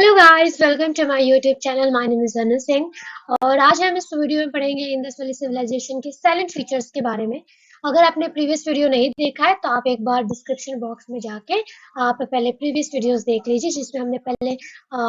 Hello guys, welcome to my YouTube channel. My name is Anu Singh और आज हम इस वीडियो में पढ़ेंगे इंडस वैली सिविलाइजेशन के साइलेंट फीचर्स के बारे में। अगर आपने प्रीवियस वीडियो नहीं देखा है तो आप एक बार डिस्क्रिप्शन बॉक्स में जाके आप पहले प्रीवियस वीडियोस देख लीजिए, जिसमें हमने पहले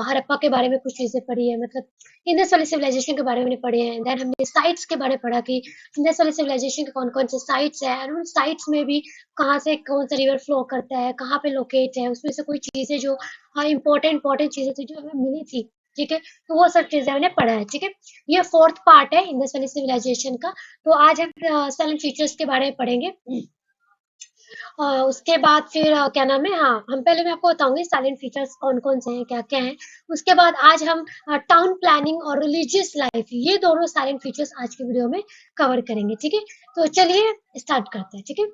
हड़प्पा के बारे में कुछ चीजें पढ़ी है, मतलब इंडस वैली सिविलाइजेशन के बारे में पढ़े हैं। देन हमने साइट्स के बारे में पढ़ा कि इंडस वैली सिविलाइजेशन के कौन कौन से साइट्स है, और उन साइट्स में भी कहाँ से कौन सा रिवर फ्लो करता है, कहाँ पे लोकेट है, उसमें से कोई चीजें जो हाँ इम्पोर्टेंट चीजें थी जो हमें मिली थी। ठीक है, तो वो सब चीजें हमने पढ़ा है। ठीक है, ये फोर्थ पार्ट है इंडस वैली सिविलाइजेशन का। तो आज हम साइलेंट फीचर्स के बारे में पढ़ेंगे। उसके बाद फिर क्या नाम है, हाँ हम पहले मैं आपको बताऊंगी साइलेंट फीचर्स कौन कौन से हैं, क्या क्या हैं। उसके बाद आज हम टाउन प्लानिंग और रिलीजियस लाइफ, ये दोनों साइलेंट फीचर्स आज की वीडियो में कवर करेंगे। ठीक है, तो चलिए स्टार्ट करते हैं। ठीक है,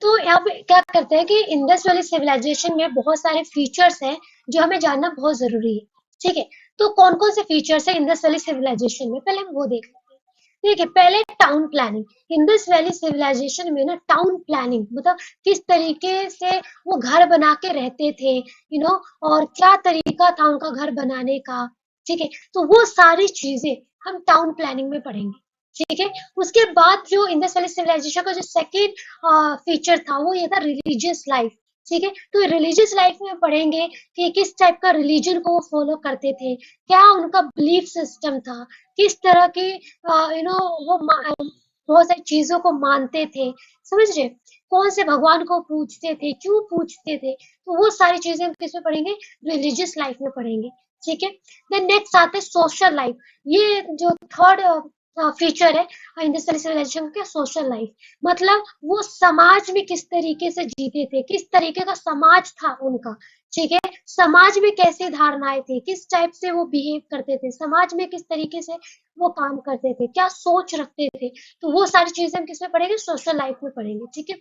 तो यहाँ पे क्या करते हैं कि इंडस वैली सिविलाइजेशन में बहुत सारे फीचर्स हैं जो हमें जानना बहुत जरूरी है। ठीक है, तो कौन कौन से फीचर्स है इंडस वैली सिविलाइजेशन में, पहले हम वो देख लेते हैं। ठीक है, पहले town planning. Indus valley civilisation में ना टाउन प्लानिंग मतलब किस तरीके से वो घर बना के रहते थे, और क्या तरीका था उनका घर बनाने का। ठीक है, तो वो सारी चीजें हम टाउन प्लानिंग में पढ़ेंगे। ठीक है, उसके बाद जो इंडस वैली सिविलाइजेशन का जो सेकेंड फीचर था वो ये था रिलीजियस लाइफ। ठीक है, तो रिलीजियस लाइफ में पढ़ेंगे कि किस टाइप का रिलीजन को वो फॉलो करते थे, क्या उनका बिलीफ सिस्टम था, किस तरह की वो बहुत सारी चीजों को मानते थे। समझ रहे, कौन से भगवान को पूजते थे, क्यों पूजते थे, तो वो सारी चीजें हम किसमें पढ़ेंगे, रिलीजियस लाइफ में पढ़ेंगे। ठीक है, देन नेक्स्ट आते हैं सोशल लाइफ। ये जो थर्ड फीचर है इंडस वैली सिविलाइजेशन का, सोशल लाइफ मतलब वो समाज में किस तरीके से जीते थे, किस तरीके का समाज था उनका। ठीक है, समाज में कैसी धारणाएं थी, किस टाइप से वो बिहेव करते थे, समाज में किस तरीके से वो काम करते थे, क्या सोच रखते थे, तो वो सारी चीजें हम किसमें पढ़ेंगे, सोशल लाइफ में पढ़ेंगे। ठीक है,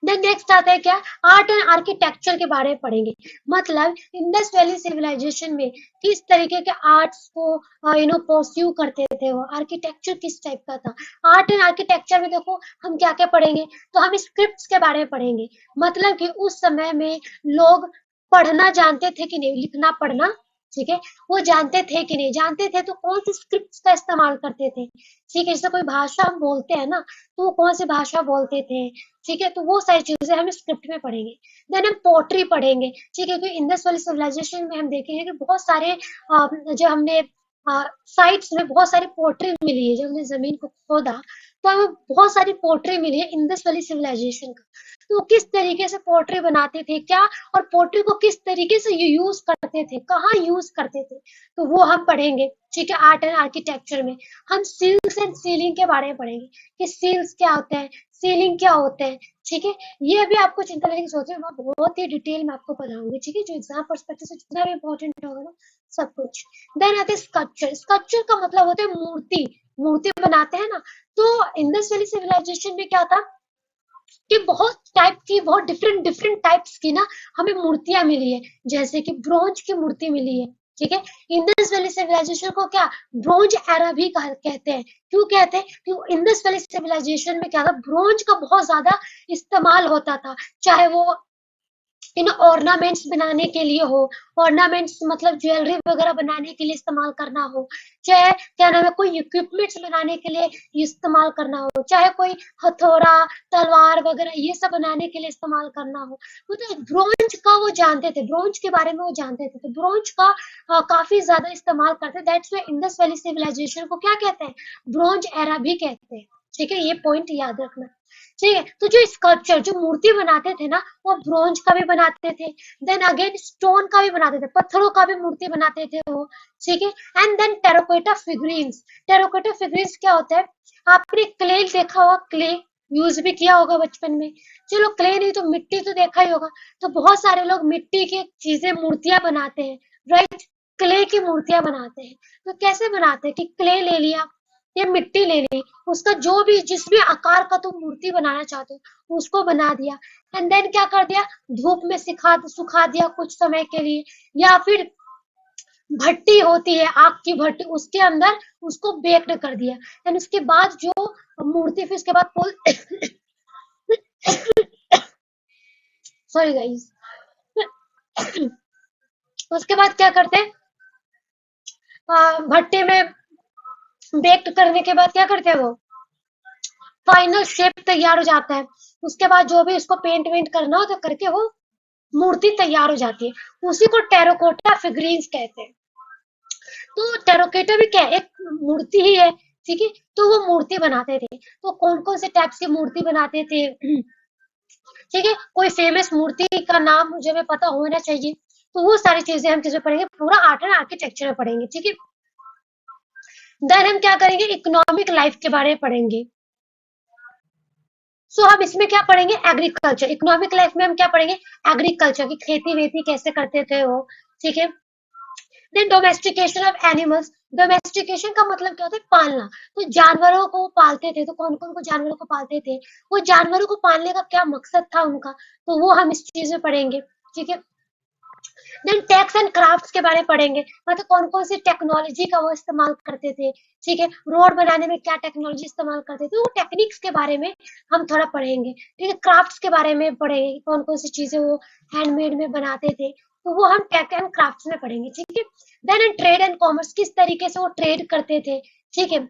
देन नेक्स्ट आता है क्या, आर्ट एंड आर्किटेक्चर के बारे में पढ़ेंगे। मतलब इंडस वैली सिविलाइजेशन में किस तरीके के आर्ट्स को परस्यू करते थे, वो आर्किटेक्चर किस टाइप का था। आर्ट एंड आर्किटेक्चर में देखो हम क्या क्या पढ़ेंगे, तो हम स्क्रिप्ट्स के बारे में पढ़ेंगे। मतलब कि उस समय में लोग पढ़ना जानते थे कि नहीं, लिखना पढ़ना। ठीक है, वो जानते थे कि नहीं, जानते थे तो कौन सी स्क्रिप्ट्स का इस्तेमाल करते थे। ठीक है, जैसे कोई भाषा हम बोलते हैं ना, तो वो कौन सी भाषा बोलते थे। ठीक है, तो वो सारी चीजें हम स्क्रिप्ट में पढ़ेंगे। देन हम पोट्री पढ़ेंगे। ठीक है, क्योंकि इंडस वाली सिविलाइजेशन में हम देखेंगे कि बहुत सारे जो हमने साइट्स में बहुत सारी पोट्री मिली है, जब हमने जमीन को खोदा तो हमें बहुत सारी पोट्री मिली है इंडस वाली सिविलाइजेशन का। तो वो किस तरीके से पोट्री बनाते थे क्या, और पोट्री को किस तरीके से यूज करते थे, कहाँ यूज करते थे, तो वो हम पढ़ेंगे। ठीक है, आर्ट एंड आर्किटेक्चर में हम सील्स एंड सीलिंग के बारे में पढ़ेंगे कि सील्स क्या होते हैं, सीलिंग क्या होते हैं। ठीक है, ये भी आपको चिंता लेने की सोच मैं बहुत ही डिटेल में आपको बताऊंगी। ठीक है, जो एग्जाम पर्सपेक्टिव से जितना भी इम्पोर्टेंट होगा ना, सब कुछ। देन आते हैं स्कल्पचर। स्कल्पचर का मतलब होता है मूर्ति, मूर्ति बनाते हैं ना। तो इंडस वैली सिविलाइजेशन में क्या था कि बहुत टाइप की, बहुत डिफरेंट डिफरेंट टाइप्स की ना हमें मूर्तियां मिली है। जैसे कि ब्रोंज की मूर्ति मिली है। ठीक है, इंडस वैली सिविलाइजेशन को क्या ब्रोंज एरा भी कहते हैं। क्यों कहते हैं, क्योंकि इंडस वैली सिविलाइजेशन में क्या था, ब्रोंज का बहुत ज्यादा इस्तेमाल होता था। चाहे वो ऑर्नामेंट्स बनाने के लिए हो, ऑर्नामेंट्स मतलब ज्वेलरी वगैरह बनाने के लिए इस्तेमाल करना हो, चाहे क्या नाम है कोई इक्विपमेंट्स बनाने के लिए इस्तेमाल करना हो, चाहे कोई हथौड़ा, तलवार वगैरह ये सब बनाने के लिए इस्तेमाल करना हो, मतलब ब्रोंज का वो जानते थे, ब्रोंज के बारे में वो जानते थे, तो ब्रोंज का काफी ज्यादा इस्तेमाल करते। That's why Indus valley civilisation को क्या कहते हैं, ब्रोंज एरा भी कहते हैं। ठीक है, ये पॉइंट याद रखना। ठीक है, तो जो स्कल्पचर, जो मूर्ति बनाते थे ना, वो ब्रोंज का भी बनाते थे, देन अगेन स्टोन का भी बनाते थे, पत्थरों का भी मूर्ति बनाते थे वो। ठीक है, and then terracotta figurines. Terracotta figurines क्या होता है, आपने क्ले देखा होगा, क्ले यूज भी किया होगा बचपन में। चलो क्ले नहीं तो मिट्टी तो देखा ही होगा। तो बहुत सारे लोग मिट्टी की चीजें, मूर्तियां बनाते हैं, राइट। क्ले की मूर्तियां बनाते हैं। तो कैसे बनाते हैं कि क्ले ले लिया या मिट्टी ले ली, उसका जो भी जिस भी आकार का तुम मूर्ति बनाना चाहते हो उसको बना दिया, एंड देन क्या कर दिया, धूप में सुखा दिया कुछ समय के लिए, या फिर भट्टी होती है, आग की भट्टी, उसके अंदर उसको बेक्ड कर दिया, एंड उसके बाद जो मूर्ति, फिर उसके बाद सॉरी गाइस, उसके बाद क्या करते हैं, भट्टे में बेक करने के बाद क्या करते हैं वो, फाइनल शेप तैयार हो जाता है। उसके बाद जो भी उसको पेंट वेंट करना हो तो करके वो मूर्ति तैयार हो जाती है। उसी को टेराकोटा फिगरीन्स कहते हैं। तो टेराकोटा भी क्या है, एक मूर्ति ही है, ठीक है। तो वो मूर्ति बनाते थे, तो कौन कौन से टाइप की मूर्ति बनाते थे, ठीक है। कोई फेमस मूर्ति का नाम मुझे में पता होना चाहिए। तो वो सारी चीजें हम किसमें पढ़ेंगे, पूरा आर्ट एंड आर्किटेक्चर में पढ़ेंगे, ठीक है। देन हम क्या करेंगे, इकोनॉमिक लाइफ के बारे में पढ़ेंगे। सो हम इसमें क्या पढ़ेंगे, एग्रीकल्चर। इकोनॉमिक लाइफ में हम क्या पढ़ेंगे, एग्रीकल्चर की खेती वेती कैसे करते थे वो, ठीक है। Then domestication of animals. Domestication का मतलब क्या होता है, पालना। तो जानवरों को पालते थे, तो कौन कौन को जानवरों को पालते थे, वो जानवरों को पालने का क्या मकसद था उनका, तो वो हम इस चीज में पढ़ेंगे, ठीक है। देन टैक्स एंड क्राफ्ट्स के बारे में पढ़ेंगे, मतलब कौन कौन सी टेक्नोलॉजी का वो इस्तेमाल करते थे, ठीक है। रोड बनाने में क्या टेक्नोलॉजी इस्तेमाल करते थे, वो टेक्निक्स के बारे में हम थोड़ा पढ़ेंगे, ठीक है। क्राफ्ट्स के बारे में पढ़ेंगे, कौन कौन सी चीजें वो हैंडमेड में बनाते थे, तो वो हम टेक एंड क्राफ्ट्स में पढ़ेंगे, ठीक है। Then in trade and commerce, किस तरीके से वो ट्रेड करते थे, ठीक है,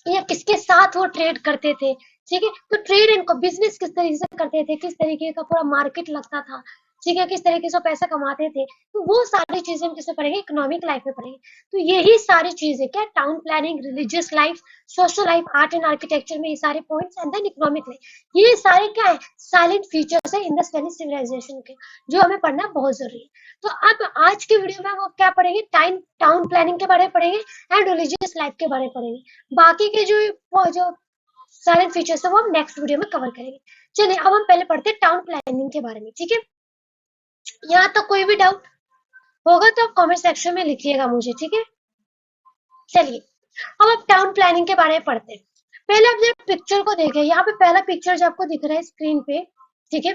या किसके साथ वो ट्रेड करते थे, ठीक है। तो ट्रेड एंड बिजनेस किस तरीके से करते थे, किस तरीके का पूरा मार्केट लगता था, ठीक है, किस तरीके से पैसा कमाते थे, तो वो सारी चीजें हम किसमें पढ़ेंगे, इकोनॉमिक लाइफ में पढ़ेंगे। तो यही सारी चीजें क्या, town planning, religious life, social life, art and architecture में ये सारे points, and then economic life, ये सारे क्या है, साइलेंट फीचर्स है इंडस वैली सिविलाइजेशन के, जो हमें पढ़ना बहुत जरूरी है। तो अब आज के वीडियो में हम क्या पढ़ेंगे, टाइम टाउन प्लानिंग के बारे में पढ़ेंगे एंड रिलीजियस लाइफ के बारे में पढ़ेंगे। बाकी के जो साइलेंट फीचर्स है वो हम नेक्स्ट वीडियो में कवर करेंगे। चलिए अब हम पहले पढ़ते हैं टाउन प्लानिंग के बारे में, ठीक है। यहाँ तक कोई भी डाउट होगा तो आप कमेंट सेक्शन में लिखिएगा मुझे, ठीक है। चलिए अब टाउन प्लानिंग के बारे में पढ़ते हैं। पहले आप जब पिक्चर को देखें, यहाँ पे पहला पिक्चर जो आपको दिख रहा है स्क्रीन पे, ठीक है।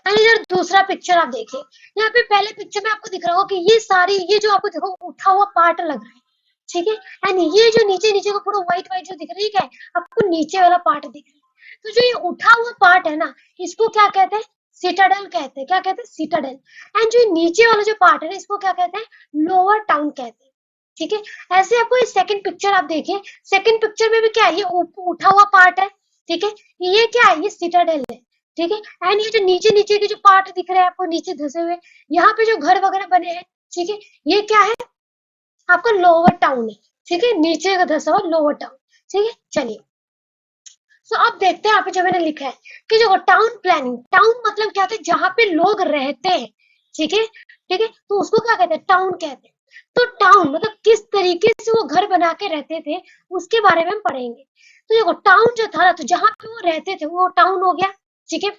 एंड इधर दूसरा पिक्चर आप देखिए, यहाँ पे पहले पिक्चर में आपको दिख रहा होगा कि ये सारी, ये जो आपको देखो उठा हुआ पार्ट लग रहा है, ठीक है। एंड ये जो नीचे नीचे का पूरा व्हाइट व्हाइट जो दिख रहा है, क्या है, आपको नीचे वाला पार्ट दिख रहा है। तो जो ये उठा हुआ पार्ट है ना, इसको क्या कहते हैं, सिटाडेल कहते हैं। क्या कहते हैं, सिटाडेल। एंड जो नीचे वाला जो पार्ट है ना, इसको क्या कहते हैं, लोअर टाउन कहते हैं, ठीक है। ऐसे आपको ये सेकंड पिक्चर आप देखिए, सेकंड पिक्चर में भी क्या है, ये उठा हुआ पार्ट है, ठीक है। ये क्या है, ये सिटाडेल है, ठीक है। एंड ये जो नीचे नीचे के जो पार्ट दिख रहे हैं आपको नीचे धसे हुए, यहाँ पे जो घर वगैरह बने हैं, ठीक है, ये क्या है, आपका लोअर टाउन है, ठीक है। नीचे का धसा हुआ लोअर टाउन, ठीक है। चलिए सो अब देखते हैं यहाँ पे जो मैंने लिखा है कि जो टाउन प्लानिंग, टाउन मतलब क्या होता है, जहां पे लोग रहते हैं, ठीक है, ठीक है। तो उसको क्या कहते हैं, टाउन कहते हैं। तो टाउन मतलब किस तरीके से वो घर बना के रहते थे, उसके बारे में हम पढ़ेंगे। तो देखो टाउन जो था ना, तो जहां पे वो रहते थे वो टाउन हो गया, ठीक है।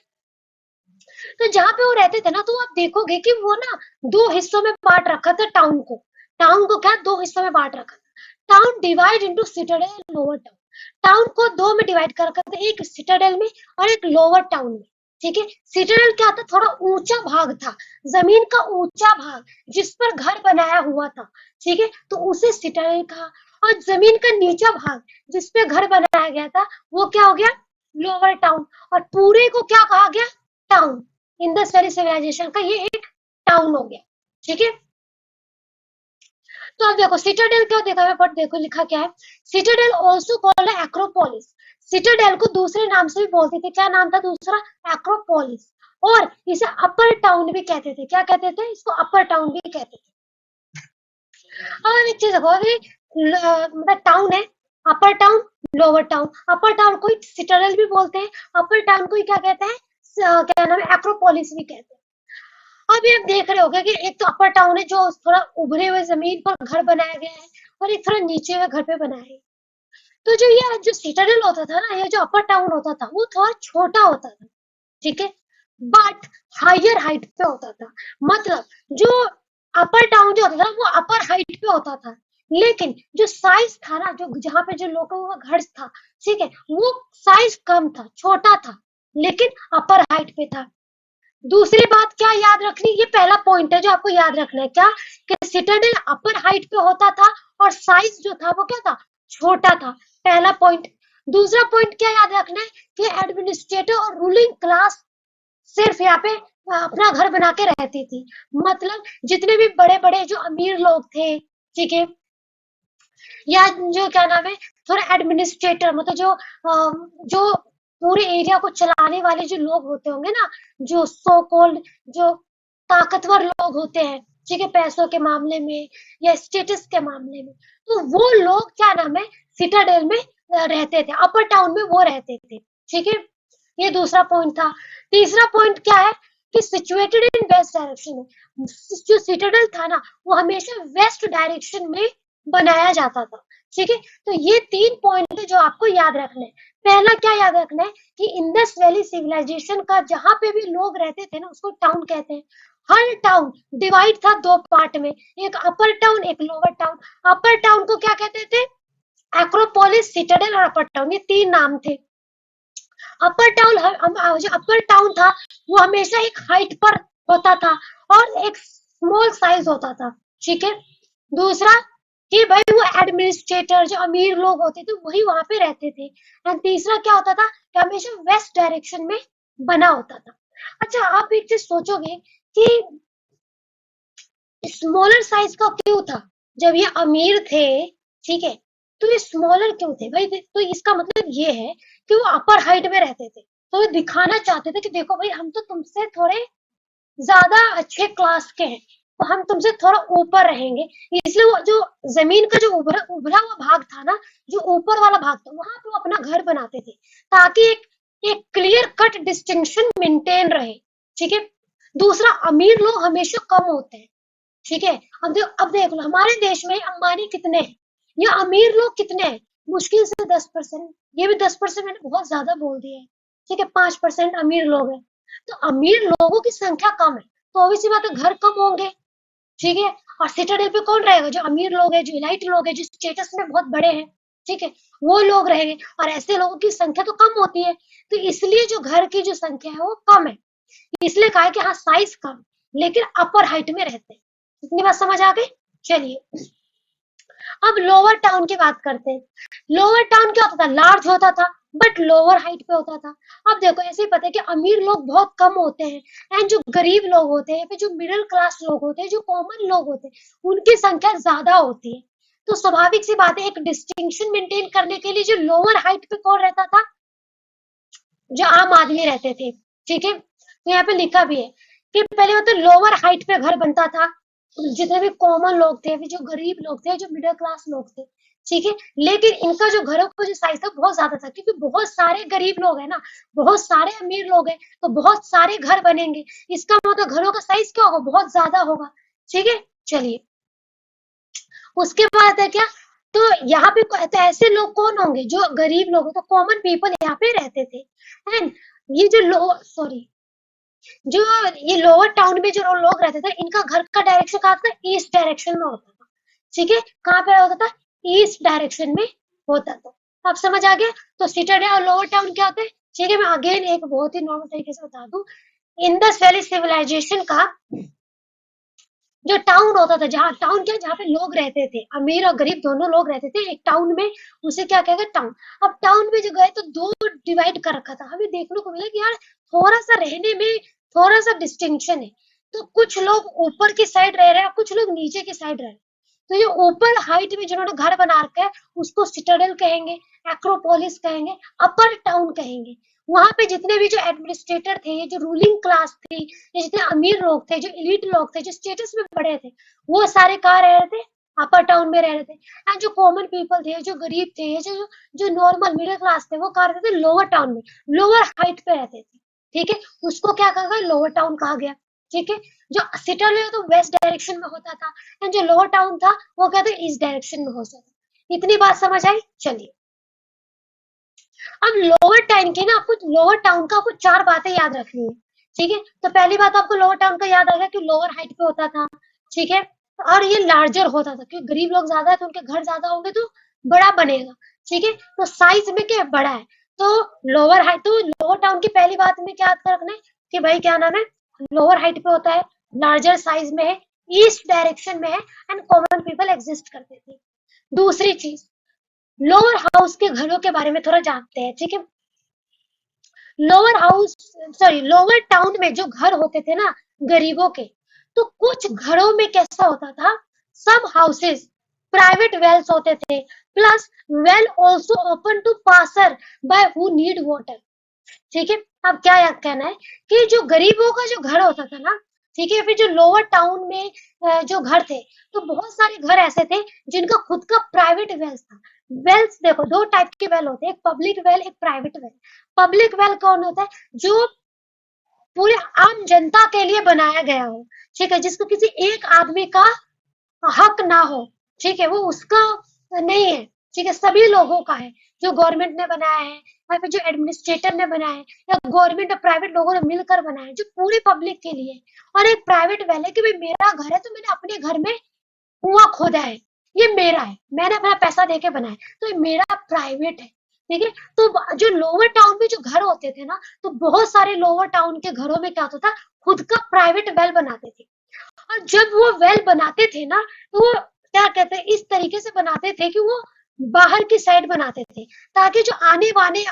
तो जहाँ पे वो रहते थे ना, तो आप देखोगे कि वो ना दो हिस्सों में बांट रखा था टाउन को। टाउन को क्या, दो हिस्सों में बांट रखा था। Town divide into Citadel, lower town. Town को दो में डिवाइड कर रखा था, एक सिटाडेल में और एक लोअर टाउन में, ठीक है। सिटाडेल क्या था, थोड़ा ऊंचा भाग था, जमीन का ऊंचा भाग जिस पर घर बनाया हुआ था, ठीक है, तो उसे सिटाडेल कहा। और जमीन का नीचा भाग जिस पे घर बनाया गया था, वो क्या हो गया, लोअर टाउन। और पूरे को क्या कहा गया, टाउन। इंडस वैली सिविलाइजेशन का ये एक टाउन हो गया, ठीक है। तो अब देखो सिटाडेल क्या देखा है, बट देखो लिखा क्या है, Citadel also called Acropolis. Citadel को दूसरे नाम से भी बोलते थे, क्या नाम था दूसरा, एक्रोपोलिस। और इसे अपर टाउन भी कहते थे, क्या कहते थे, इसको अपर टाउन भी कहते थे। अब एक चीज देखो, अभी मतलब टाउन है, अपर टाउन, लोअर टाउन। अपर टाउन को सिटाडेल भी बोलते हैं, अपर टाउन को क्या कहते हैं, क्या नाम है, एक्रोपोलिस भी कहते हैं। अब ये आप देख रहे होगे कि एक तो अपर टाउन है जो थोड़ा उभरे हुए जमीन पर घर बनाया गया है, और एक थोड़ा नीचे हुए घर पे बनाया है। तो जो ये जो सिटाडेल होता था ना, ये जो अपर टाउन होता था, वो थोड़ा छोटा होता था, ठीक है, बट हायर हाइट पे होता था। मतलब जो अपर टाउन जो होता था वो अपर हाइट पे होता था, लेकिन जो साइज था ना, जो जहाँ पे जो लोगों का घर था, ठीक है, वो साइज कम था, छोटा था, लेकिन अपर हाइट पे था। दूसरी बात क्या याद रखनी, ये पहला पॉइंट है जो आपको याद रखना है, क्या कि सिटाडेल अपर हाइट पे होता था और साइज जो था वो क्या था, छोटा था, पहला पॉइंट। दूसरा पॉइंट क्या याद रखना है कि एडमिनिस्ट्रेटिव और रूलिंग क्लास सिर्फ यहाँ पे अपना घर बना के रहती थी। मतलब जितने भी बड़े-बड़े जो अमीर लोग थे, ठीक है? या जो क्या नाम है, थोड़ा एडमिनिस्ट्रेटर, मतलब जो पूरे एरिया को चलाने वाले जो लोग होते होंगे ना, जो सो कॉल्ड, जो ताकतवर लोग होते हैं, ठीक है, पैसों के मामले में या स्टेटस के मामले में, तो वो लोग क्या नाम है, सिटाडेल में रहते थे, अपर टाउन में वो रहते थे, ठीक है। ये दूसरा पॉइंट था। तीसरा पॉइंट क्या है कि सिचुएटेड इन वेस्ट डायरेक्शन में, जो सिटाडेल था ना, वो हमेशा वेस्ट डायरेक्शन में बनाया जाता था, ठीक है। तो ये 3 पॉइंट है जो आपको याद रखना है। पहला क्या याद रखना है कि इंडस वैली सिविलाइजेशन का जहां पे भी लोग रहते थे ना, उसको टाउन कहते हैं। हर टाउन डिवाइड था 2 पार्ट में, एक अपर टाउन, एक लोअर टाउन। अपर टाउन को क्या कहते थे? एक्रोपोलिस, सिटाडेल और अपर टाउन, ये 3 नाम थे। अपर टाउन, जो अपर टाउन था वो हमेशा एक हाइट पर होता था और एक स्मॉल साइज होता था, ठीक है। दूसरा कि भाई वो एडमिनिस्ट्रेटर, जो अमीर लोग होते थे वही वहां पे रहते थे। एंड तीसरा क्या होता था कि हमेशा वेस्ट डायरेक्शन में बना होता था। अच्छा, आप एक चीज सोचोगे कि स्मॉलर साइज का क्यों था? जब ये अमीर थे, ठीक है, तो ये स्मॉलर क्यों थे भाई? तो इसका मतलब ये है कि वो अपर हाइट में रहते थे, तो वो दिखाना चाहते थे कि देखो भाई, हम तो तुमसे थोड़े ज्यादा अच्छे क्लास के हैं, तो हम तुमसे थोड़ा ऊपर रहेंगे। इसलिए वो जो जमीन का जो उभरा उभरा हुआ भाग था ना, जो ऊपर वाला भाग था, वहां पे वो अपना घर बनाते थे, ताकि एक एक क्लियर कट डिस्टिंक्शन मेंटेन रहे, ठीक है। दूसरा, अमीर लोग हमेशा कम होते हैं, ठीक है। अब देख लो हमारे देश में अंबानी कितने हैं या अमीर लोग कितने हैं? मुश्किल से 10%। ये भी 10% मैंने बहुत ज्यादा बोल दिया है, ठीक है। 5% अमीर लोग हैं। तो अमीर लोगों की संख्या कम है, तो ऑब्वियस सी बात है घर कम होंगे, ठीक है। और सिटाडेल पे कौन रहेगा? जो अमीर लोग हैं, जो इलाइट लोग हैं, जो स्टेटस में बहुत बड़े हैं, ठीक है, वो लोग रहेंगे। और ऐसे लोगों की संख्या तो कम होती है, तो इसलिए जो घर की जो संख्या है वो कम है। इसलिए कहा है कि हाँ, साइज कम, लेकिन अपर हाइट में रहते हैं। इतनी बात समझ आ गई? चलिए, अब लोअर टाउन की बात करते हैं। लोअर टाउन क्या होता था? लार्ज होता था, बट लोअर हाइट पे होता था। अब देखो, ऐसे ही पता है कि अमीर लोग बहुत कम होते हैं एंड जो गरीब लोग होते हैं, फिर जो मिडिल क्लास लोग होते हैं, जो कॉमन लोग होते हैं, उनकी संख्या ज्यादा होती है। तो स्वाभाविक सी बात है, एक डिस्टिंक्शन मेंटेन करने के लिए जो लोअर हाइट पे कौन रहता था? जो आम आदमी रहते थे, ठीक है। तो यहाँ पे लिखा भी है कि पहले मतलब लोअर हाइट पे घर बनता था, जितने भी कॉमन लोग थे, फिर जो गरीब लोग थे, जो मिडिल क्लास लोग थे, ठीक है। लेकिन इनका जो घरों का जो साइज था बहुत ज्यादा था, क्योंकि बहुत सारे गरीब लोग हैं ना, बहुत सारे अमीर लोग हैं, तो बहुत सारे घर बनेंगे। इसका मतलब घरों का साइज क्या होगा? बहुत ज्यादा होगा, ठीक है। चलिए, उसके बाद है क्या, तो यहाँ पे तो ऐसे लोग कौन होंगे? जो गरीब लोग, तो कॉमन पीपल यहाँ पे रहते थे। एंड ये जो लो सॉरी जो ये लोअर टाउन में जो लोग रहते थे, इनका घर का डायरेक्शन कहाँ था? ईस्ट डायरेक्शन में होता था, ठीक है। कहाँ पे होता था? ईस्ट डायरेक्शन में होता था। अब समझ आ गया? तो सिटाडेल और लोअर टाउन क्या होते हैं? ठीक है, मैं अगेन एक बहुत ही नॉर्मल तरीके से बता दूं। इंडस वैली सिविलाइजेशन का जो टाउन होता था, जहाँ टाउन क्या, जहाँ पे लोग रहते थे, अमीर और गरीब दोनों लोग रहते थे एक टाउन में, उसे क्या कहेगा? टाउन। अब टाउन में जो गए तो दो डिवाइड कर रखा था, हमें देखने को मिला कि यार थोड़ा सा रहने में थोड़ा सा डिस्टिंक्शन है। तो कुछ लोग ऊपर की साइड रह रहे हैं, कुछ लोग नीचे की साइड रह रहे हैं। तो जो ऊपर हाइट में जिन्होंने घर बना रखा है, उसको सिटाडेल कहेंगे, एक्रोपोलिस कहेंगे, अपर टाउन कहेंगे। वहां पे जितने भी जो एडमिनिस्ट्रेटर थे, ये जो रूलिंग क्लास थी, ये जितने अमीर लोग थे, जो एलीट लोग थे, जो स्टेटस में बड़े थे, वो सारे कहाँ रह रहे थे? अपर टाउन में रह रहे थे। एंड जो कॉमन पीपल थे, जो गरीब थे, जो नॉर्मल मिडिल क्लास थे, वो कहाँ रहते थे? लोअर टाउन में, लोअर हाइट पे रहते थे, ठीक है। उसको क्या कहा गया? लोअर टाउन कहा गया, ठीक है। जो सिटी है तो वेस्ट डायरेक्शन में होता था, एंड जो लोअर टाउन था वो क्या था? ईस्ट डायरेक्शन में होता था। इतनी बात समझ आई? चलिए, अब लोअर टाउन की ना, आपको लोअर टाउन का आपको 4 बातें याद रखनी है, ठीक है। तो पहली बात आपको लोअर टाउन का याद आ गया कि लोअर हाइट पे होता था, ठीक है। और ये लार्जर होता था, क्योंकि गरीब लोग ज्यादा है तो उनके घर ज्यादा होंगे, तो बड़ा बनेगा, ठीक है। तो साइज में क्या है? बड़ा है। तो लोअर हाइट, तो लोअर टाउन की पहली बात में क्या याद रखना है कि भाई क्या नाम है, लोअर हाइट पे होता है, लार्जर साइज में है, ईस्ट डायरेक्शन में है, एंड कॉमन पीपल एग्जिस्ट करते थे। दूसरी चीज, लोअर हाउस के घरों के बारे में थोड़ा जानते हैं, ठीक है। लोअर टाउन में जो घर होते थे ना गरीबों के, तो कुछ घरों में कैसा होता था, सब हाउसेस प्राइवेट वेल्स होते थे, plus well also open to passer by who need water. ठीक है। अब क्या याद कहना है कि जो गरीबों का जो घर होता था ना, ठीक है, फिर जो लोअर टाउन में जो घर थे, तो बहुत सारे घर ऐसे थे जिनका खुद का प्राइवेट वेल्स था। वेल्स देखो दो टाइप के वेल होते हैं, एक पब्लिक वेल, एक प्राइवेट वेल। पब्लिक वेल कौन होता है, जो पूरे आम जनता के लिए बनाया गया हो, ठीक है, जिसको किसी एक आदमी का हक ना हो, ठीक है, वो उसका नहीं है, ठीक है, सभी लोगों का है, जो गवर्नमेंट ने बनाया है या फिर जो एडमिनिस्ट्रेटर ने बनाया है या गवर्नमेंट और प्राइवेट लोगों ने मिलकर बनाया है, जो पूरी पब्लिक के लिए। और एक प्राइवेट वेल है कि भाई मेरा घर है तो मैंने अपने घर में कुआं खोदा है, ये मेरा है, मैंने अपना पैसा देके बनाया, तो ये मेरा प्राइवेट है। ठीक है। तो जो लोअर टाउन में जो घर होते थे ना, तो बहुत सारे लोअर टाउन के घरों में क्या होता था, खुद का प्राइवेट वेल बनाते थे। और जब वो वेल बनाते थे ना, तो वो क्या कहते हैं, इस तरीके से बनाते थे कि वो बाहर की साइड बनाते थे, ताकि जो आने वाले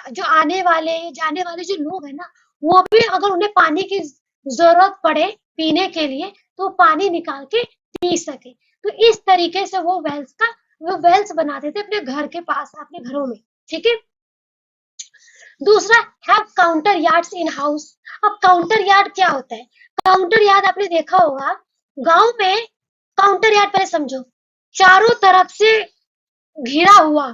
जाने वाले जो लोग हैं ना, वो भी अगर उन्हें पानी की जरूरत पड़े पीने के लिए, तो पानी निकाल के पी सके। तो इस तरीके से वो वेल्स बनाते थे अपने घर के पास, अपने घरों में। ठीक है। दूसरा, have counter yards in house. अब काउंटर यार्ड क्या होता है, काउंटर यार्ड आपने देखा होगा गांव में। काउंटर यार्ड पहले समझो, चारों तरफ से घिरा हुआ,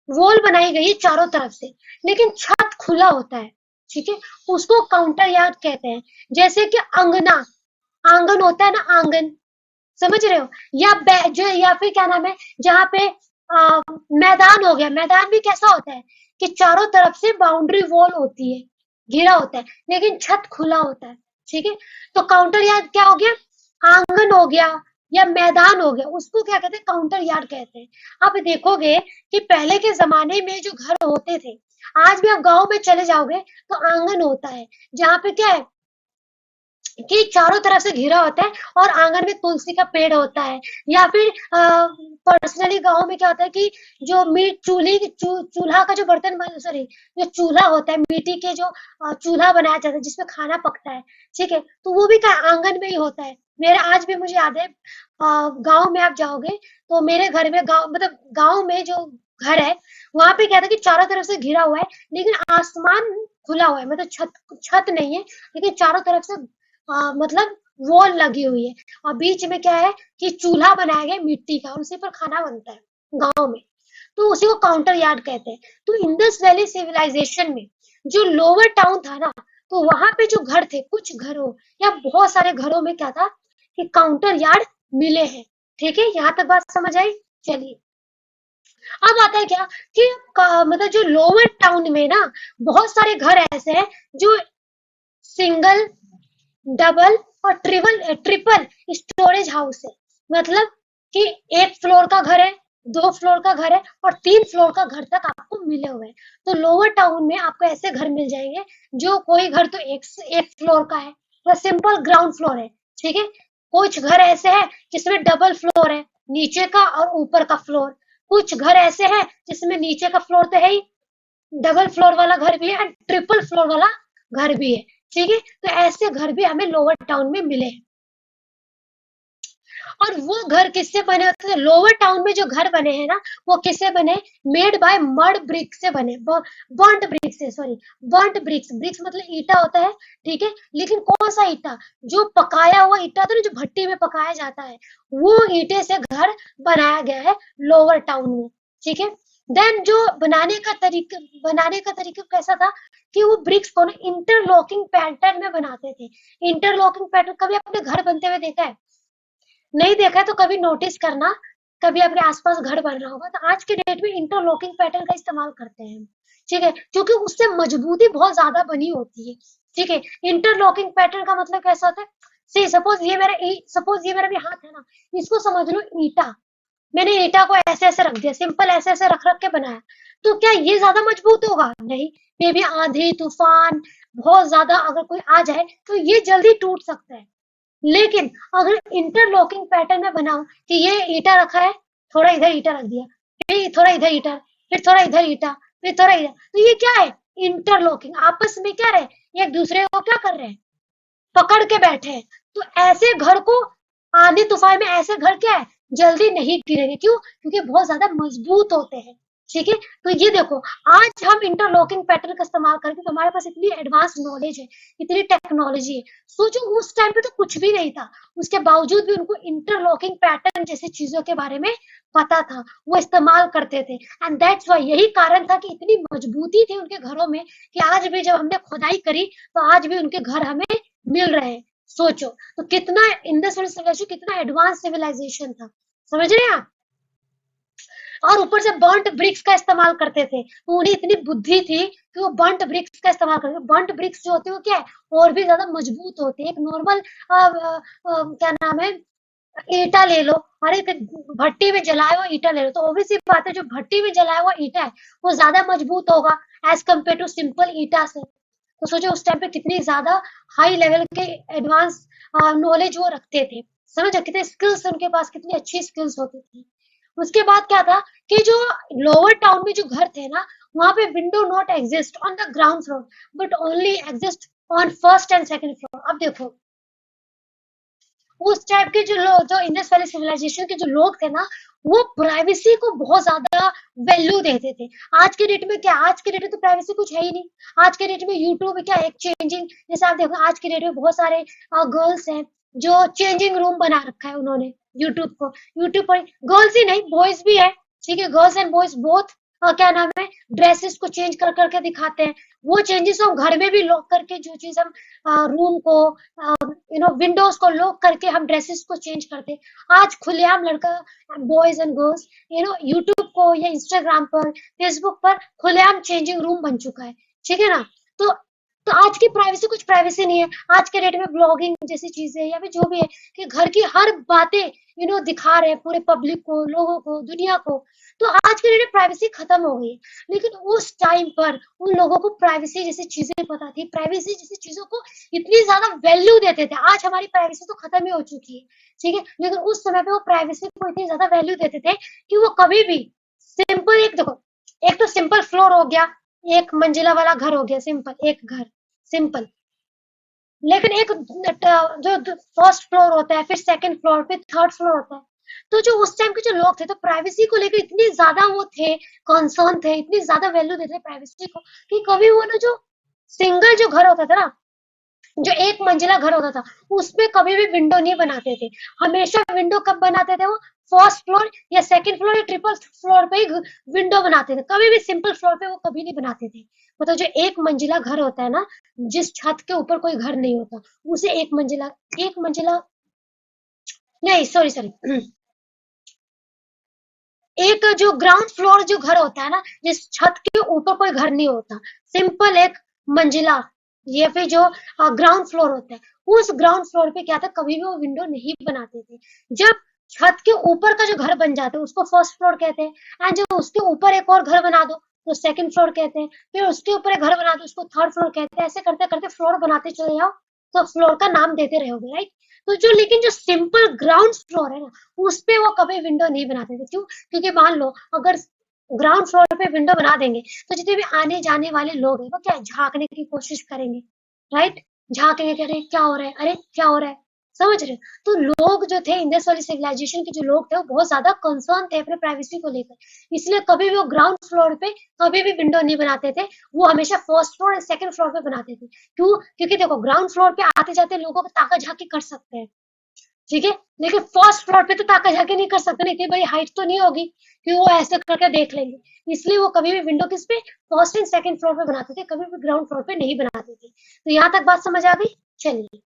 वॉल बनाई गई है चारों तरफ से, लेकिन छत खुला होता है। ठीक है। उसको काउंटर यार्ड कहते हैं। जैसे कि अंगना, आंगन होता है ना, आंगन, समझ रहे हो, या फिर क्या नाम है, जहाँ पे मैदान हो गया, मैदान भी कैसा होता है कि चारों तरफ से बाउंड्री वॉल होती है, घिरा होता है, लेकिन छत खुला होता है। ठीक है। तो काउंटर यार्ड क्या हो गया, आंगन हो गया या मैदान हो गया, उसको क्या कहते हैं, काउंटर यार्ड कहते हैं। आप देखोगे कि पहले के जमाने में जो घर होते थे, आज भी आप गांव में चले जाओगे तो आंगन होता है, जहाँ पे क्या है कि चारों तरफ से घिरा होता है, और आंगन में तुलसी का पेड़ होता है। या फिर पर्सनली गांव में क्या होता है कि जो मीट चूल्हा का जो सॉरी, जो चूल्हा होता है मिट्टी के, जो चूल्हा बनाया जाता है जिसमें खाना पकता है, ठीक है, तो वो भी क्या आंगन में ही होता है। मेरा आज भी मुझे याद है, गांव में आप जाओगे तो मेरे घर में, गांव मतलब गांव में जो घर है, वहां पे क्या था कि चारों तरफ से घिरा हुआ है, लेकिन आसमान खुला हुआ है, मतलब छत छत नहीं है, लेकिन चारों तरफ से मतलब वॉल लगी हुई है, और बीच में क्या है कि चूल्हा बनाया गया मिट्टी का, और उसी पर खाना बनता है गांव में, तो उसी को काउंटर यार्ड कहते हैं। तो इंडस वैली सिविलाइजेशन में जो लोअर टाउन था ना, तो वहां पे जो घर थे, कुछ घरों या बहुत सारे घरों में क्या था कि काउंटर यार्ड मिले हैं। ठीक है, यहाँ तक बात समझ आई। चलिए, अब आता है क्या कि मतलब जो लोअर टाउन में ना बहुत सारे घर ऐसे हैं जो सिंगल, डबल और ट्रिपल स्टोरेज हाउस है। मतलब कि एक फ्लोर का घर है, दो फ्लोर का घर है, और तीन फ्लोर का घर तक आपको मिले हुए हैं। तो लोअर टाउन में आपको ऐसे घर मिल जाएंगे, जो कोई घर तो एक फ्लोर का है या सिंपल ग्राउंड फ्लोर है। ठीक है। कुछ घर ऐसे हैं जिसमें डबल फ्लोर है, नीचे का और ऊपर का फ्लोर। कुछ घर ऐसे हैं जिसमें नीचे का फ्लोर तो है ही, डबल फ्लोर वाला घर भी है एंड ट्रिपल फ्लोर वाला घर भी है। ठीक है। तो ऐसे घर भी हमें लोअर टाउन में मिले हैं। और वो घर किससे बने होते थे, लोअर टाउन में जो घर बने हैं ना, वो किससे बने, मेड बाय मड ब्रिक से बने, बर्न्ट ब्रिक से, सॉरी, बर्न्ट ब्रिक्स। ब्रिक्स मतलब ईटा होता है, ठीक है, लेकिन कौन सा ईटा, जो पकाया हुआ ईटा होता है ना, जो भट्टी में पकाया जाता है, वो ईटे से घर बनाया गया है लोअर टाउन में। ठीक है। देन जो बनाने का तरीका कैसा था कि वो ब्रिक्स को ना इंटरलॉकिंग पैटर्न में बनाते थे। इंटरलॉकिंग पैटर्न कभी आपने घर बनते हुए देखा है, नहीं देखा है तो कभी नोटिस करना, कभी अपने आसपास घर बन रहा होगा, तो आज के डेट में इंटरलॉकिंग पैटर्न का इस्तेमाल करते हैं। ठीक है, क्योंकि उससे मजबूती बहुत ज्यादा बनी होती है। ठीक है। इंटरलॉकिंग पैटर्न का मतलब कैसा होता है, सी सपोज ये मेरा भी हाथ है ना, इसको समझ लो ईटा, मैंने ईटा को ऐसे ऐसे रख दिया, सिंपल ऐसे ऐसे रख रख के बनाया, तो क्या ये ज्यादा मजबूत होगा, नहीं। मे भी आंधी तूफान बहुत ज्यादा अगर कोई आ जाए तो ये जल्दी टूट सकता है। लेकिन अगर इंटरलॉकिंग पैटर्न में बनाऊं कि ये ईटा रखा है, थोड़ा इधर ईटा रख दिया, फिर थोड़ा इधर ईटा, फिर थोड़ा इधर ईटा, फिर थोड़ा इधर, तो ये क्या है, इंटरलॉकिंग, आपस में क्या रहे, एक दूसरे को क्या कर रहे हैं, पकड़ के बैठे हैं। तो ऐसे घर को, आंधी तूफान में ऐसे घर क्या है, जल्दी नहीं गिरेंगे। क्यों? क्योंकि बहुत ज्यादा मजबूत होते हैं। ठीक है, तो ये देखो, आज हम इंटरलॉकिंग पैटर्न का इस्तेमाल करके, तो हमारे पास इतनी एडवांस नॉलेज है, इतनी टेक्नोलॉजी है। सोचो उस टाइम पे तो कुछ भी नहीं था, उसके बावजूद भी उनको इंटरलॉकिंग पैटर्न जैसी चीजों के बारे में पता था, वो इस्तेमाल करते थे। एंड दैट्स वाई, यही कारण था कि इतनी मजबूती थी उनके घरों में कि आज भी जब हमने खुदाई करी तो आज भी उनके घर हमें मिल रहे हैं। सोचो, तो कितना इंडस वैली सिविलाइजेशन कितना एडवांस सिविलाइजेशन था, समझ रहे हैं आप। और ऊपर से बर्न्ट ब्रिक्स का इस्तेमाल करते थे, तो उन्हें इतनी बुद्धि थी कि वो बर्न्ट ब्रिक्स का इस्तेमाल करते थे। बर्न्ट ब्रिक्स जो होते हैं वो क्या है, और भी ज्यादा मजबूत होते हैं। एक नॉर्मल क्या नाम है, ईटा ले लो, अरे भट्टी में जलाया हुआ ईटा ले लो, तो ऑब्वियस सी बात है जो भट्टी में जलाया हुआ ईटा है वो ज्यादा मजबूत होगा एज कम्पेयर टू सिंपल ईटा से। तो सोचो उस टाइम पे कितनी ज्यादा हाई लेवल के एडवांस नॉलेज वो रखते थे। समझो कितने स्किल्स उनके पास, कितनी अच्छी स्किल्स होती थी। उसके बाद क्या था कि जो लोअर टाउन में जो घर थे ना, वहां पे window not exist on the ground floor, but only exist on first and second floor. अब देखो, उस टाइप के जो लोग, जो इंडस वैली सिविलाइजेशन के जो लोग थे ना, वो प्राइवेसी को बहुत ज्यादा वैल्यू देते थे। आज के डेट में क्या, आज के डेट में तो प्राइवेसी कुछ है ही नहीं। आज के डेट में यूट्यूब क्या एक चेंजिंग, जैसे आप देखो आज के डेट में बहुत सारे गर्ल्स हैं जो चेंजिंग रूम बना रखा है उन्होंने, यूट्यूब को, यूट्यूब पर गर्ल्स ही नहीं बॉयज भी है। ठीक है, गर्ल्स एंड बॉयज बोथ क्या नाम है, ड्रेसेस को चेंज कर करके दिखाते हैं। वो चेंजेस हम घर में भी लॉक करके, जो चीज हम रूम को, विंडोज को लॉक करके हम ड्रेसेस को चेंज करते हैं। आज खुलेआम लड़का, बॉयज एंड गर्ल्स, यूट्यूब को या इंस्टाग्राम पर, फेसबुक पर खुलेआम चेंजिंग रूम बन चुका है। ठीक है ना। तो तो आज की प्राइवेसी, कुछ प्राइवेसी नहीं है। आज के डेट में ब्लॉगिंग जैसी चीजें या फिर जो भी है कि घर की हर बातें दिखा रहे हैं पूरे पब्लिक को, लोगों को, दुनिया को। तो आज के डेट में प्राइवेसी खत्म हो गई है। लेकिन उस टाइम पर उन लोगों को प्राइवेसी जैसी चीजें पता थी, प्राइवेसी जैसी चीजों को इतनी ज्यादा वैल्यू देते थे। आज हमारी प्राइवेसी तो खत्म ही हो चुकी है। ठीक है, लेकिन उस समय पे वो प्राइवेसी को इतनी ज्यादा वैल्यू देते थे कि वो कभी भी सिंपल, एक देखो, एक तो सिंपल फ्लोर हो गया, एक मंजिला वाला घर हो गया, सिंपल एक घर, सिंपल। लेकिन एक जो फर्स्ट फ्लोर होता है, फिर सेकंड फ्लोर, फिर थर्ड फ्लोर होता है। तो जो उस टाइम के जो लोग थे, तो प्राइवेसी को लेकर इतनी ज्यादा वो थे, कंसर्न थे, इतनी ज्यादा वैल्यू देते प्राइवेसी को, कि कभी वो ना जो सिंगल जो घर होता था ना, जो एक मंजिला घर होता था, उसमें कभी भी विंडो नहीं बनाते थे। हमेशा विंडो कब बनाते थे वो, फर्स्ट फ्लोर या सेकंड फ्लोर या ट्रिपल फ्लोर पे ही विंडो बनाते थे। कभी भी सिंपल फ्लोर पे वो कभी नहीं बनाते थे। मतलब जो एक मंजिला घर होता है ना, जिस छत के ऊपर कोई घर नहीं होता, उसे एक मंजिला नहीं, सॉरी सॉरी, एक जो ग्राउंड फ्लोर जो घर होता है ना, जिस छत के ऊपर कोई घर नहीं होता, सिंपल एक मंजिला, या फिर जो ग्राउंड फ्लोर होता है, उस ग्राउंड फ्लोर पे क्या था, कभी भी वो विंडो नहीं बनाते थे। जब छत के ऊपर का जो घर बन जाता है उसको फर्स्ट फ्लोर कहते हैं, एंड जब उसके ऊपर एक और घर बना दो तो सेकंड फ्लोर कहते हैं, फिर उसके ऊपर एक घर बना दो उसको थर्ड फ्लोर कहते हैं। ऐसे करते करते फ्लोर बनाते चले जाओ, तो फ्लोर का नाम देते रहोगे, राइट। तो जो लेकिन जो सिंपल ग्राउंड फ्लोर है ना, उस पे वो कभी विंडो नहीं बनाते थे। क्यों? क्योंकि मान लो अगर ग्राउंड फ्लोर पे विंडो बना देंगे, तो जितने भी आने जाने वाले लोग हैं वो क्या है, झांकने की कोशिश करेंगे, राइट। झांकेंगे कि अरे क्या हो रहा है, अरे क्या हो रहा है, समझ रहे हो? तो लोग जो थे, इंडस वाली सिविलाइजेशन के जो लोग थे, वो बहुत ज्यादा कंसर्न थे अपने प्राइवेसी को लेकर। इसलिए कभी भी वो ग्राउंड फ्लोर पे कभी भी विंडो नहीं बनाते थे। वो हमेशा फर्स्ट फ्लोर या सेकंड फ्लोर पे बनाते थे। क्यों? क्योंकि देखो ग्राउंड फ्लोर पे आते जाते लोगों को ताका झाकी कर सकते हैं, ठीक है। लेकिन फर्स्ट फ्लोर पे तो ताका झाकी नहीं कर सकते ना, इतनी बड़ी हाइट तो नहीं होगी कि वो ऐसे करके देख लेंगे। इसलिए वो कभी भी विंडो किस पे, फर्स्ट एंड सेकंड फ्लोर पे बनाते थे, कभी भी ग्राउंड फ्लोर पे नहीं बनाते थे। तो यहाँ तक बात समझ आ गई? चलिए,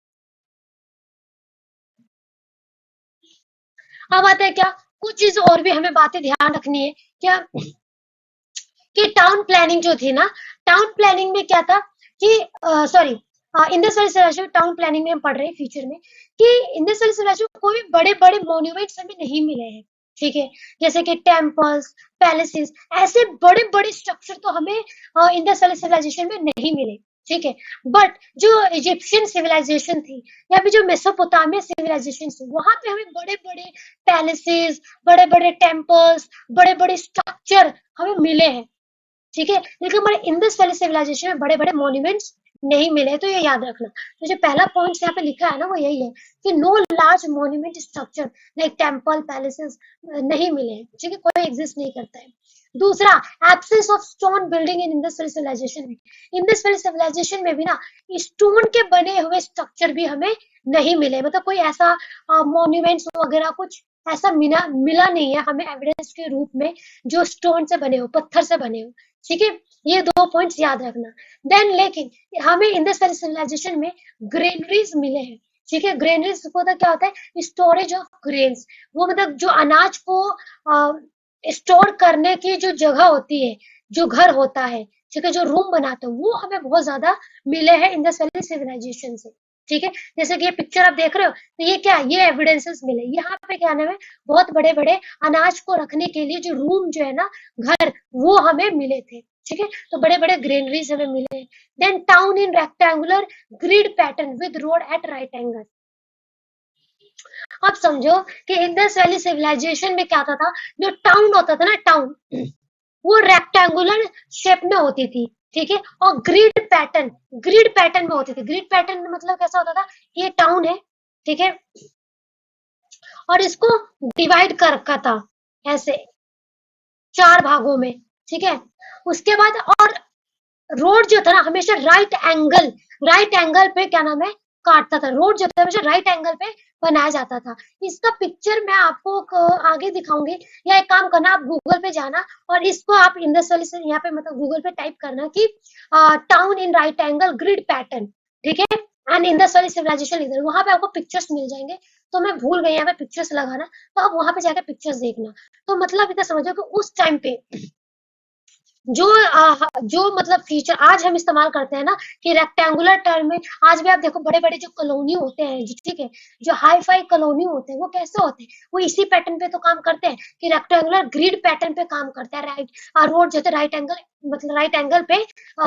अब आता है क्या, कुछ चीज और भी हमें बातें ध्यान रखनी है क्या, कि टाउन प्लानिंग जो थी ना, टाउन प्लानिंग में क्या था कि sorry, Indus valley civilisation town planning में हम पढ़ रहे हैं फ्यूचर में, कि इंडस वैली सिविलाइजेशन कोई बड़े बड़े मॉन्यूमेंट्स हमें नहीं मिले हैं। ठीक है, जैसे कि टेम्पल्स, पैलेसेस, ऐसे बड़े बड़े स्ट्रक्चर तो हमें इंडस वैली सिविलाइजेशन में नहीं मिले। ठीक है, बट जो इजिप्शियन सिविलाइजेशन थी या फिर जो मेसोपोटामिया सिविलाइजेशन थी, वहां पे हमें बड़े बड़े पैलेसेस, बड़े बड़े टेम्पल्स, बड़े बड़े स्ट्रक्चर हमें मिले हैं। ठीक है। लेकिन हमारे इंडस वैली सिविलाइजेशन में बड़े बड़े मॉन्यूमेंट्स नहीं मिले, तो ये याद रखना। तो जो पहला पॉइंट यहाँ पे लिखा है ना, वो यही है कि no large monument structure like temple palaces नहीं मिले हैं, ठीक है, कोई एग्जिस्ट नहीं करता है। दूसरा, absence of stone building in Indus valley civilisation में। इंडस वैली सिविलाइजेशन में भी ना स्टोन के बने हुए स्ट्रक्चर भी हमें नहीं मिले, मतलब कोई ऐसा मॉन्यूमेंट्स वगैरह कुछ ऐसा मिला मिला नहीं है हमें एविडेंस के रूप में, जो स्टोन से बने हो, पत्थर से बने हो, ठीक है। ये दो पॉइंट्स याद रखना। देन लेकिन हमें इंडस वैली सिविलाइजेशन में ग्रेनरीज मिले हैं, ठीक है। ग्रेनरीज होता क्या होता है, स्टोरेज ऑफ ग्रेन्स, वो मतलब जो अनाज को स्टोर करने की जो जगह होती है, जो घर होता है, ठीक है, जो रूम बनाते हैं, वो हमें बहुत ज्यादा मिले हैं इंडस वैली सिविलाइजेशन से, ठीक है। जैसे कि ये पिक्चर आप देख रहे हो, तो ये क्या है, ये एविडेंसेस मिले यहाँ पे, क्या नाम है, बहुत बड़े बड़े अनाज को रखने के लिए जो रूम जो है ना, घर, वो हमें मिले थे, ठीक है। तो बड़े बड़े ग्रेनरीज हमें मिले। Then town in rectangular grid pattern with road at right angle. अब समझो कि इंडस वैली सिविलाइजेशन में क्या होता था, जो टाउन होता था ना, टाउन, वो रेक्टेंगुलर शेप में होती थी, ठीक है। और ग्रिड पैटर्न में होती थी। ग्रिड पैटर्न मतलब कैसा होता था, ये टाउन है, ठीक है, और इसको डिवाइड कर रखा था ऐसे 4 भागों में, ठीक है। उसके बाद और रोड जो था ना, हमेशा राइट एंगल पे क्या नाम है, काटता था। रोड जो था हमेशा राइट एंगल पे बनाया जाता था। इसका पिक्चर मैं आपको आगे दिखाऊंगी, या एक काम करना, आप गूगल पे जाना और इसको आप इंडस वैली से यहाँ पे मतलब गूगल पे टाइप करना कि town in right angle grid pattern, ठीक है, एंड इंडस वैली सिविलाइजेशन इधर, वहां पे आपको पिक्चर्स मिल जाएंगे। तो मैं भूल गई यहाँ पे पिक्चर्स लगाना, तो आप वहां पे जाकर पिक्चर्स देखना। तो मतलब इतना समझो कि उस टाइम पे जो जो मतलब फीचर आज हम इस्तेमाल करते हैं ना, कि रेक्टेंगुलर टर्म में, आज भी आप देखो बड़े बड़े जो कॉलोनी होते हैं, ठीक है, जो हाई फाई कॉलोनी होते हैं, वो कैसे होते हैं, वो इसी पैटर्न पे तो काम करते हैं, कि रेक्टेंगुलर ग्रिड पैटर्न पे काम करता है। रोड जो राइट एंगल, मतलब राइट एंगल पे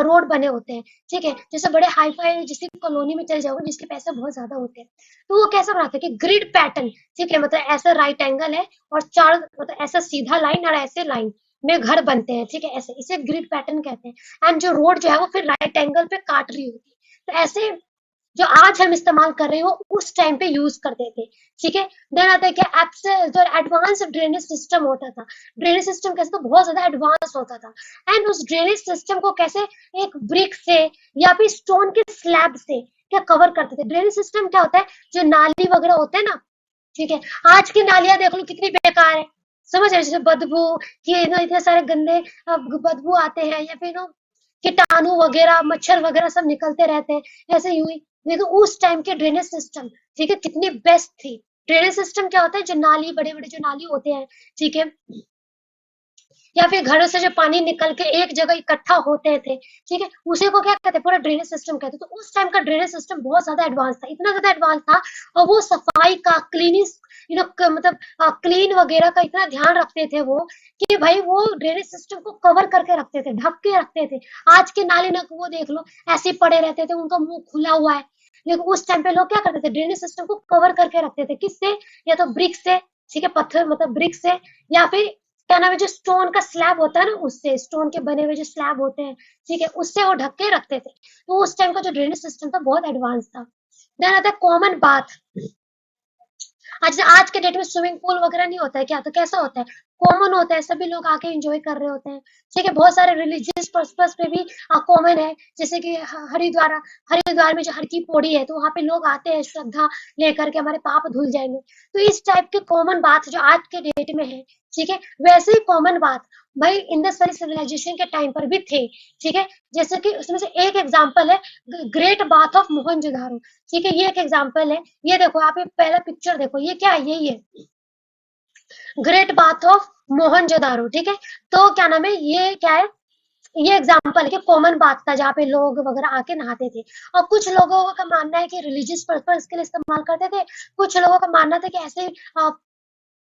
रोड बने होते हैं, ठीक है। जैसे बड़े हाई फाई जिसकी कॉलोनी में चल जाओगे, जिसके पैसे बहुत ज्यादा होते हैं, तो वो कैसे बनाते हैं कि ग्रिड पैटर्न, ठीक है, मतलब ऐसा राइट एंगल है और चार, मतलब ऐसा सीधा लाइन और ऐसे लाइन में घर बनते हैं, ठीक है, ऐसे, इसे ग्रिड पैटर्न कहते हैं। एंड जो रोड जो है वो फिर राइट एंगल पे काट रही होती है। तो ऐसे जो आज हम इस्तेमाल कर रहे हैं, वो उस टाइम पे यूज करते थे, ठीक है। देन आता है क्या, जो एडवांस ड्रेनेज सिस्टम होता था। ड्रेनेज सिस्टम कैसे, तो बहुत ज्यादा एडवांस होता था। एंड उस ड्रेनेज सिस्टम को कैसे एक ब्रिक से या फिर स्टोन के स्लैब से क्या कवर करते थे। ड्रेनेज सिस्टम क्या होता है, जो नाली वगैरह होते हैं ना, ठीक है, आज की नालियां देख लो कितनी बेकार है, समझ रहे हो, जैसे बदबू, कि ना इतने सारे गंदे बदबू आते हैं, या फिर ना कीटाणु वगैरह, मच्छर वगैरह सब निकलते रहते हैं, ऐसे यूं ही। लेकिन उस टाइम के ड्रेनेज सिस्टम, ठीक है, कितनी बेस्ट थी। ड्रेनेज सिस्टम क्या होता है, जो नाली, बड़े बड़े जो नाली होते हैं, ठीक है, या फिर घरों से जो पानी निकल के एक जगह इकट्ठा होते थे, ठीक है, उसी को क्या कहते हैं, पूरा ड्रेनेज सिस्टम कहते हैं। तो उस टाइम का ड्रेनेज सिस्टम बहुत ज्यादा एडवांस था, इतना ज्यादा एडवांस था। और वो सफाई का, क्लीनिंग, मतलब क्लीन वगैरह का इतना ध्यान रखते थे वो, कि भाई वो ड्रेनेज सिस्टम को कवर करके रखते थे, ढक के रखते थे। आज के नाले नक वो देख लो, ऐसे ही पड़े रहते थे, उनका मुंह खुला हुआ है। लेकिन उस टाइम पे लोग क्या करते थे, ड्रेनेज सिस्टम को कवर करके रखते थे, किससे, या तो ब्रिक से, ठीक है, पत्थर मतलब ब्रिक से, या फिर क्या नाम है, जो स्टोन का स्लैब होता है ना, उससे, स्टोन के बने हुए जो स्लैब होते हैं, ठीक है, उससे वो ढक के रखते थे। तो उस टाइम का जो ड्रेनेज सिस्टम था बहुत एडवांस था। देन आता है कॉमन बाथ। आज के डेट में स्विमिंग पूल वगैरह नहीं होता है क्या, तो कैसा होता है, कॉमन होता है, सभी लोग आके एंजॉय कर रहे होते हैं, ठीक है। बहुत सारे रिलीजियस पर्पस पे भी कॉमन है, जैसे कि हरिद्वार, हरिद्वार में जो हर की पौड़ी है, तो वहां पे लोग आते हैं श्रद्धा लेकर के, हमारे पाप धुल जाएंगे। तो इस टाइप के कॉमन बात जो आज के डेट में है, ठीक है, वैसे ही कॉमन बात भाई इंडस वैली सिविलाइजेशन के टाइम पर भी थे, ठीक है। जैसे कि उसमें से एक एग्जांपल है ग्रेट बाथ ऑफ मोहनजोदारो, ठीक है, ये एक एग्जांपल है। ये देखो, आप ये पहला पिक्चर देखो, ये क्या है, यही है ग्रेट बाथ ऑफ मोहनजोदारो, ठीक है। तो क्या नाम है, ये क्या है, ये एग्जांपल है कि कॉमन बात था, जहाँ पे लोग वगैरह आके नहाते थे। और कुछ लोगों का मानना है कि रिलीजियस पर्पस के लिए इस्तेमाल करते थे, कुछ लोगों का मानना था कि ऐसे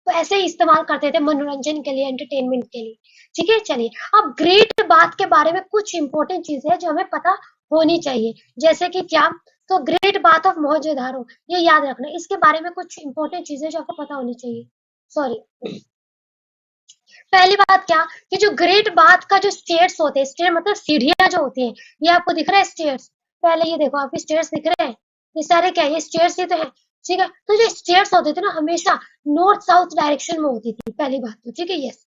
तो ऐसे ही इस्तेमाल करते थे मनोरंजन के लिए, एंटरटेनमेंट के लिए, ठीक है। चलिए, अब ग्रेट बात के बारे में कुछ इंपॉर्टेंट चीजें हैं जो हमें पता होनी चाहिए, जैसे कि क्या, तो ग्रेट बात ऑफ मोहनजोदारो, ये याद रखना, इसके बारे में कुछ इंपॉर्टेंट चीजें जो आपको पता होनी चाहिए। सॉरी, पहली बात क्या कि जो ग्रेट बाथ का जो स्टेयर्स होते हैं, स्टेयर मतलब सीढ़ियां जो होती हैं, ये आपको दिख रहा है स्टेयर्स, पहले ये देखो आपको स्टेयर्स दिख रहे हैं, ये सारे क्या है, ये स्टेयर्स ही तो है, ठीक है। तो जो स्टेयर्स होते थे ना हमेशा नॉर्थ साउथ डायरेक्शन में होती थी, पहली बात तो, ठीक है, यस।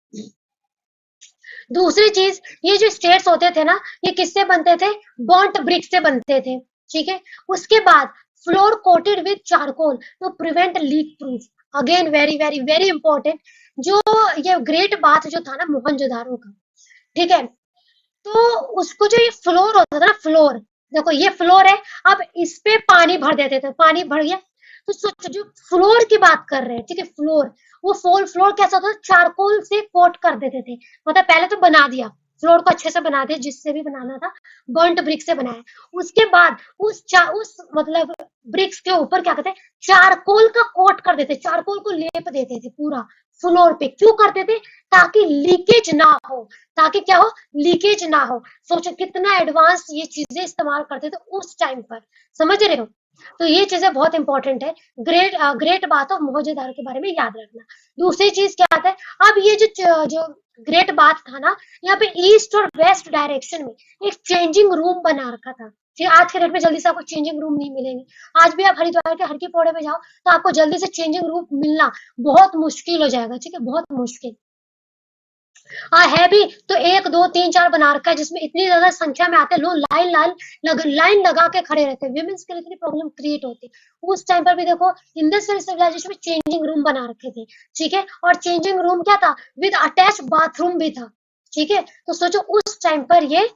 दूसरी चीज, ये जो स्टेयर्स होते थे ना, ये किससे बनते थे, बॉन्ट ब्रिक से बनते थे, ठीक है। उसके बाद floor coated with charcoal to prevent leak proof, again very very very important. जो ये ग्रेट बाथ जो था ना मोहनजोदारो का, ठीक है, तो उसको जो ये फ्लोर होता था ना, फ्लोर, देखो ये फ्लोर है, अब इस पे पानी भर देते थे, पानी भर गया, तो सोचो जो फ्लोर की बात कर रहे हैं, ठीक है, फ्लोर, वो फोल फ्लोर कैसा होता था, चारकोल से कोट कर देते थे, मतलब पहले तो बना दिया, फ्लोर को अच्छे से बना दिया, जिससे भी बनाना था, बर्न्ट ब्रिक से बनाया, उसके बाद उस मतलब ब्रिक्स के ऊपर क्या कहते हैं, चारकोल का कोट कर देते, चारकोल को लेप देते थे पूरा फ्लोर पे, क्यों करते थे, ताकि लीकेज ना हो, ताकि क्या हो, लीकेज ना हो। सोचो कितना एडवांस ये चीजें इस्तेमाल करते थे उस टाइम पर, समझ रहे हो। तो ये चीजें बहुत इंपॉर्टेंट है, ग्रेट बात ऑफ मोहनजोदारो के बारे में याद रखना। दूसरी चीज क्या आता है, अब ये जो ग्रेट बात था ना, यहाँ पे ईस्ट और वेस्ट डायरेक्शन में एक चेंजिंग रूम बना रखा था, ठीक है। आज के डेट में जल्दी से आपको चेंजिंग रूम नहीं मिलेंगे, आज भी आप हरिद्वार के हर की पौड़ी में जाओ तो आपको जल्दी से चेंजिंग रूम मिलना बहुत मुश्किल हो जाएगा, ठीक है, बहुत मुश्किल। हाँ है भी, तो एक दो तीन चार बना रखा है, जिसमें इतनी ज्यादा संख्या में आते हैं लोग, लाइन लगा के खड़े रहते हैं, विमेन्स के लिए इतनी प्रॉब्लम क्रिएट होती है। उस टाइम पर भी देखो इंडस सिविलाइजेशन में चेंजिंग रूम बना रखे थे, ठीक है, और चेंजिंग रूम क्या था, विद अटैच बाथरूम भी था, ठीक है। तो सोचो उस टाइम पर ये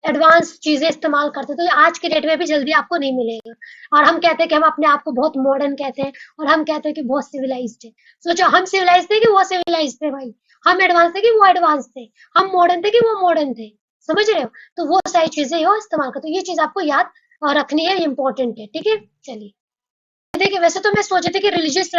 एडवांस चीजें इस्तेमाल करते, तो ये आज के डेट में भी जल्दी आपको नहीं मिलेगा। और हम कहते हैं कि हम अपने आप को बहुत मॉडर्न कहते हैं, और हम कहते हैं कि बहुत सिविलाइज्ड है। सोचो हम सिविलाइज थे कि वो सिविलाइज थे भाई, हम एडवांस थे कि वो एडवांस थे, हम मॉडर्न थे कि वो मॉडर्न थे, समझ रहे हो। तो वो सारी चीजें हो इस्तेमाल करते, तो ये चीज आपको याद रखनी है, इंपॉर्टेंट है, ठीक है। चलिए, देखिए वैसे तो मैं सोची थी कि रिलीजियस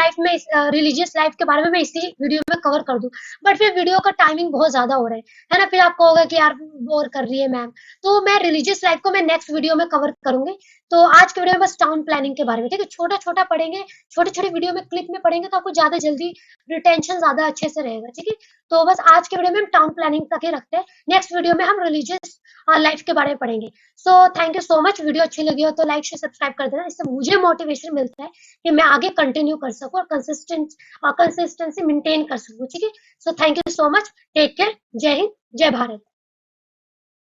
लाइफ के बारे में मैं इसी वीडियो में कवर कर दूं, बट फिर वीडियो का टाइमिंग बहुत ज्यादा हो रहा है ना, फिर आप कहोगे कि यार बोर कर रही है मैम, तो मैं रिलीजियस लाइफ को मैं नेक्स्ट वीडियो में कवर करूंगी। तो आज के वीडियो में बस टाउन प्लानिंग के बारे में, ठीक है, छोटा छोटा पढ़ेंगे, छोटे छोटे वीडियो में क्लिप में पढ़ेंगे तो आपको ज्यादा जल्दी रिटेंशन ज्यादा अच्छे से रहेगा, ठीक है। तो बस आज के वीडियो में हम टाउन प्लानिंग तक ही रखते हैं, नेक्स्ट वीडियो में हम रिलीजियस लाइफ के बारे में पढ़ेंगे। सो thank you so much, video अच्छी लगी हो तो लाइक शेयर सब्सक्राइब कर देना, इससे मुझे मोटिवेशन मिलता है कि मैं आगे कंटिन्यू कर सकूं और कंसिस्टेंसी मेंटेन कर सकूं, ठीक है। So thank you so much, take care, जय हिंद, जय भारत।